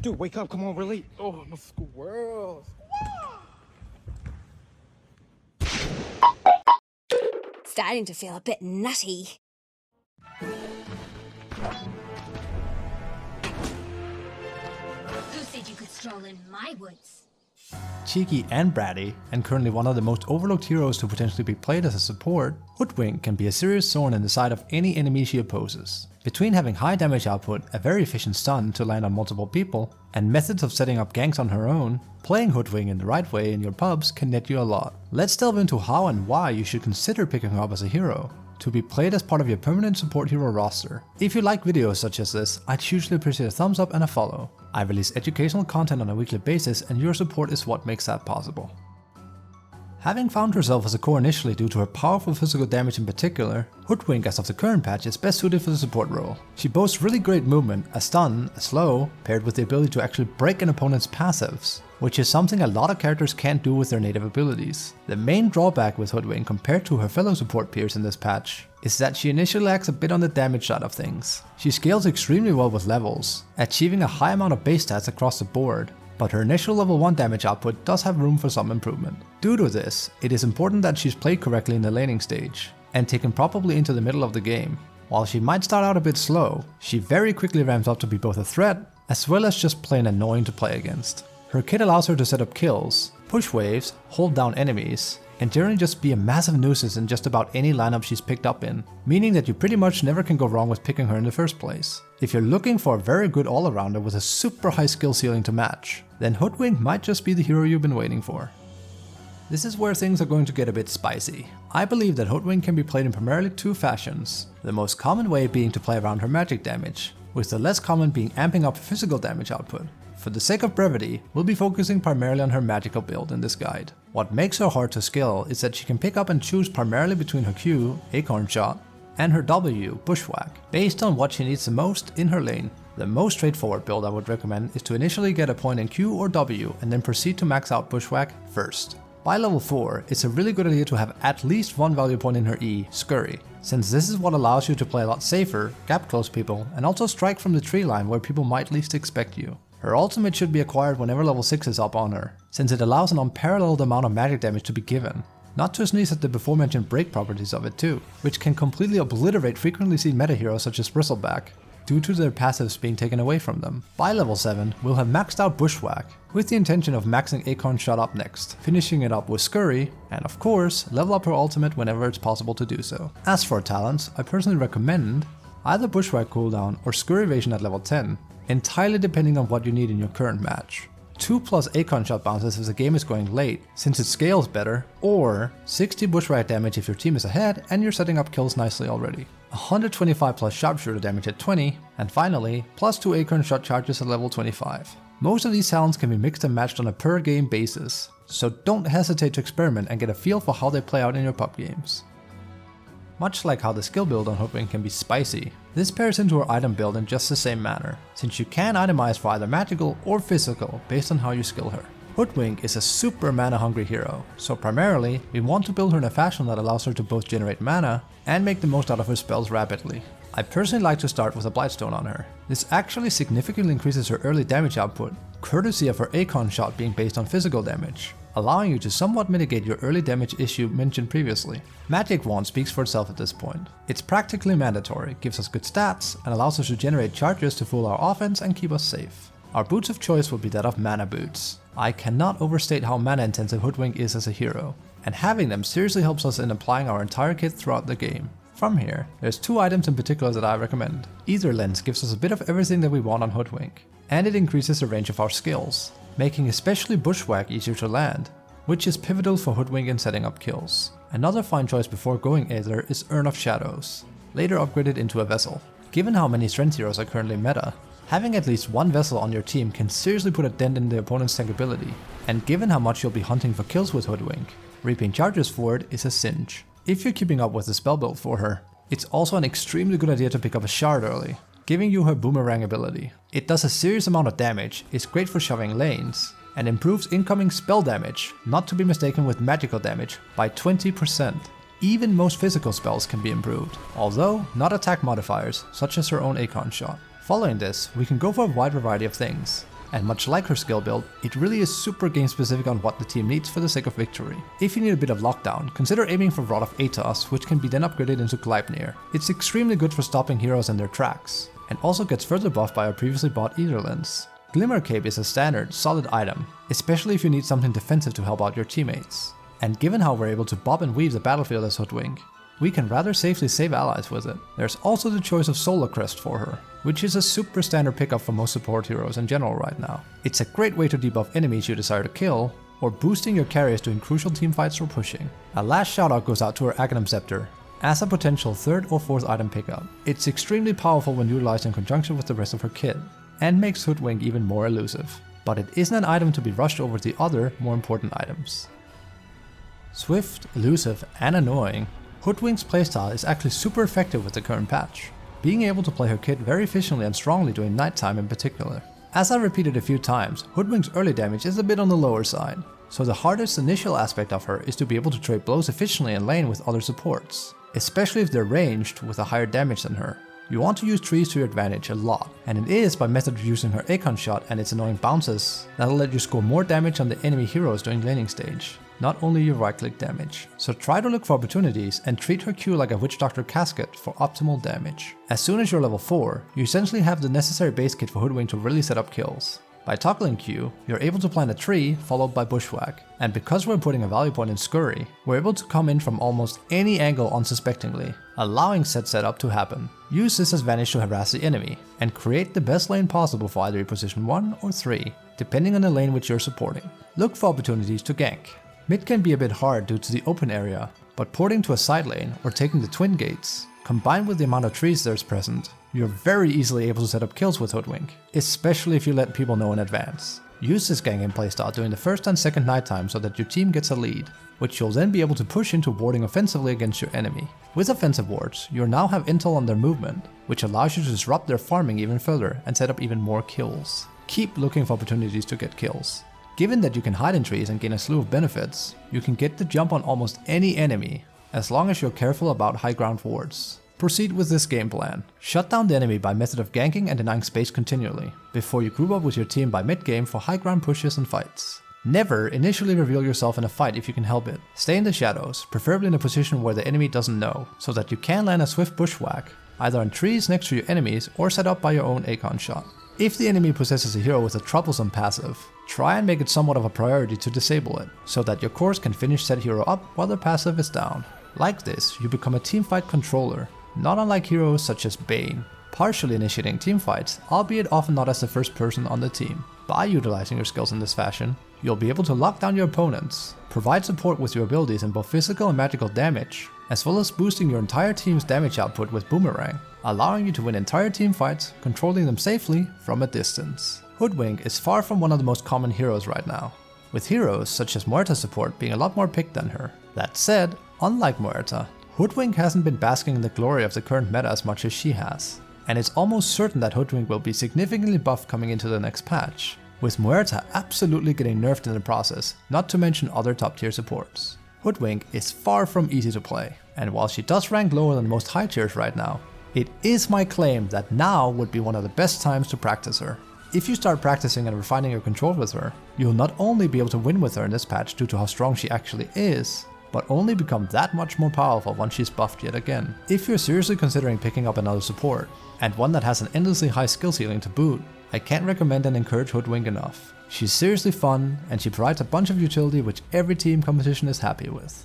Dude, wake up, come on, we're late. Oh, I'm a squirrel. Starting to feel a bit nutty. Who said you could stroll in my woods? Cheeky and bratty, and currently one of the most overlooked heroes to potentially be played as a support, Hoodwink can be a serious thorn in the side of any enemy she opposes. Between having high damage output, a very efficient stun to land on multiple people, and methods of setting up ganks on her own, playing Hoodwink in the right way in your pubs can net you a lot. Let's delve into how and why you should consider picking her up as a hero, to be played as part of your permanent support hero roster. If you like videos such as this, I'd hugely appreciate a thumbs up and a follow. I release educational content on a weekly basis and your support is what makes that possible. Having found herself as a core initially due to her powerful physical damage in particular, Hoodwink as of the current patch is best suited for the support role. She boasts really great movement, a stun, a slow, paired with the ability to actually break an opponent's passives, which is something a lot of characters can't do with their native abilities. The main drawback with Hoodwink compared to her fellow support peers in this patch is that she initially lacks a bit on the damage side of things. She scales extremely well with levels, achieving a high amount of base stats across the board, but her initial level 1 damage output does have room for some improvement. Due to this, it is important that she's played correctly in the laning stage, and taken properly into the middle of the game. While she might start out a bit slow, she very quickly ramps up to be both a threat, as well as just plain annoying to play against. Her kit allows her to set up kills, push waves, hold down enemies, and generally just be a massive nuisance in just about any lineup she's picked up in, meaning that you pretty much never can go wrong with picking her in the first place. If you're looking for a very good all-arounder with a super high skill ceiling to match, then Hoodwink might just be the hero you've been waiting for. This is where things are going to get a bit spicy. I believe that Hoodwink can be played in primarily two fashions, the most common way being to play around her magic damage, with the less common being amping up physical damage output. For the sake of brevity, we'll be focusing primarily on her magical build in this guide. What makes her hard to skill is that she can pick up and choose primarily between her Q, Acorn Shot, and her W, Bushwhack, based on what she needs the most in her lane. The most straightforward build I would recommend is to initially get a point in Q or W and then proceed to max out Bushwhack first. By level 4, it's a really good idea to have at least one value point in her E, Scurry, since this is what allows you to play a lot safer, gap close people, and also strike from the tree line where people might least expect you. Her ultimate should be acquired whenever level 6 is up on her, since it allows an unparalleled amount of magic damage to be given. Not to sneeze at the before mentioned break properties of it too, which can completely obliterate frequently seen meta heroes such as Bristleback, due to their passives being taken away from them. By level 7, we'll have maxed out Bushwhack, with the intention of maxing Acorn Shot up next, finishing it up with Scurry, and of course, level up her ultimate whenever it's possible to do so. As for talents, I personally recommend either Bushwhack cooldown or Scurry evasion at level 10, entirely depending on what you need in your current match. 2+ Acorn Shot bounces if the game is going late, since it scales better, or 60 Bushwhack damage if your team is ahead and you're setting up kills nicely already. 125+ Sharpshooter damage at 20, and finally, +2 Acorn Shot charges at level 25. Most of these talents can be mixed and matched on a per game basis, so don't hesitate to experiment and get a feel for how they play out in your pub games. Much like how the skill build on Hoodwink can be spicy, this pairs into her item build in just the same manner, since you can itemize for either magical or physical based on how you skill her. Hoodwink is a super mana hungry hero, so primarily we want to build her in a fashion that allows her to both generate mana and make the most out of her spells rapidly. I personally like to start with a Blightstone on her. This actually significantly increases her early damage output, courtesy of her Acorn Shot being based on physical damage, allowing you to somewhat mitigate your early damage issue mentioned previously. Magic Wand speaks for itself at this point. It's practically mandatory, gives us good stats, and allows us to generate charges to fuel our offense and keep us safe. Our boots of choice will be that of mana boots. I cannot overstate how mana intensive Hoodwink is as a hero, and having them seriously helps us in applying our entire kit throughout the game. From here, there's two items in particular that I recommend. Either Lens gives us a bit of everything that we want on Hoodwink, and it increases the range of our skills, making especially Bushwhack easier to land, which is pivotal for Hoodwink in setting up kills. Another fine choice before going Aether is Urn of Shadows, later upgraded into a Vessel. Given how many strength heroes are currently meta, having at least one Vessel on your team can seriously put a dent in the opponent's tankability, and given how much you'll be hunting for kills with Hoodwink, reaping charges for it is a cinch. If you're keeping up with the spell build for her, it's also an extremely good idea to pick up a Shard early, giving you her boomerang ability. It does a serious amount of damage, is great for shoving lanes, and improves incoming spell damage, not to be mistaken with magical damage, by 20%. Even most physical spells can be improved, although not attack modifiers, such as her own Acorn Shot. Following this, we can go for a wide variety of things. and much like her skill build, it really is super game specific on what the team needs for the sake of victory. If you need a bit of lockdown, consider aiming for Rod of Atos, which can be then upgraded into Gleipnir. It's extremely good for stopping heroes in their tracks, and also gets further buffed by our previously bought Etherlens. Glimmer Cape is a standard, solid item, especially if you need something defensive to help out your teammates. And given how we're able to bob and weave the battlefield as Hoodwink, we can rather safely save allies with it. There's also the choice of Solar Crest for her, which is a super standard pickup for most support heroes in general right now. It's a great way to debuff enemies you desire to kill, or boosting your carriers during crucial teamfights or pushing. A last shoutout goes out to her Aghanim Scepter, as a potential 3rd or 4th item pickup. It's extremely powerful when utilized in conjunction with the rest of her kit, and makes Hoodwink even more elusive. But it isn't an item to be rushed over the other, more important items. Swift, elusive, and annoying, Hoodwink's playstyle is actually super effective with the current patch, being able to play her kit very efficiently and strongly during nighttime in particular. As I repeated a few times, Hoodwink's early damage is a bit on the lower side, so the hardest initial aspect of her is to be able to trade blows efficiently in lane with other supports, especially if they're ranged with a higher damage than her. You want to use trees to your advantage a lot, and it is by method of using her Aegon shot and its annoying bounces that'll let you score more damage on the enemy heroes during laning stage, not only your right click damage. So try to look for opportunities and treat her Q like a Witch Doctor casket for optimal damage. As soon as you're level 4, you essentially have the necessary base kit for Hoodwink to really set up kills. By toggling Q, you're able to plant a tree followed by bushwhack, and because we're putting a value point in Scurry, we're able to come in from almost any angle unsuspectingly, allowing said setup to happen. Use this as advantage to harass the enemy, and create the best lane possible for either your position 1 or 3, depending on the lane which you're supporting. Look for opportunities to gank. Mid can be a bit hard due to the open area, but porting to a side lane or taking the twin gates, combined with the amount of trees there's present, you're very easily able to set up kills with Hoodwink, especially if you let people know in advance. Use this ganking playstyle during the first and second nighttime so that your team gets a lead, which you'll then be able to push into warding offensively against your enemy. With offensive wards, you now have intel on their movement, which allows you to disrupt their farming even further and set up even more kills. Keep looking for opportunities to get kills. Given that you can hide in trees and gain a slew of benefits, you can get the jump on almost any enemy, as long as you're careful about high ground wards. Proceed with this game plan. Shut down the enemy by method of ganking and denying space continually, before you group up with your team by mid-game for high ground pushes and fights. Never initially reveal yourself in a fight if you can help it. Stay in the shadows, preferably in a position where the enemy doesn't know, so that you can land a swift bushwhack, either on trees next to your enemies or set up by your own Aegon shot. If the enemy possesses a hero with a troublesome passive, try and make it somewhat of a priority to disable it, so that your cores can finish said hero up while their passive is down. Like this, you become a teamfight controller, not unlike heroes such as Bane, partially initiating teamfights, albeit often not as the first person on the team. By utilizing your skills in this fashion, you'll be able to lock down your opponents, provide support with your abilities in both physical and magical damage, as well as boosting your entire team's damage output with Boomerang, allowing you to win entire team fights, controlling them safely from a distance. Hoodwink is far from one of the most common heroes right now, with heroes such as Muerta support being a lot more picked than her. That said, unlike Muerta, Hoodwink hasn't been basking in the glory of the current meta as much as she has, and it's almost certain that Hoodwink will be significantly buffed coming into the next patch, with Muerta absolutely getting nerfed in the process, not to mention other top tier supports. Hoodwink is far from easy to play, and while she does rank lower than most high tiers right now, it is my claim that now would be one of the best times to practice her. If you start practicing and refining your control with her, you'll not only be able to win with her in this patch due to how strong she actually is, but only become that much more powerful once she's buffed yet again. If you're seriously considering picking up another support, and one that has an endlessly high skill ceiling to boot, I can't recommend and encourage Hoodwink enough. She's seriously fun, and she provides a bunch of utility which every team competition is happy with.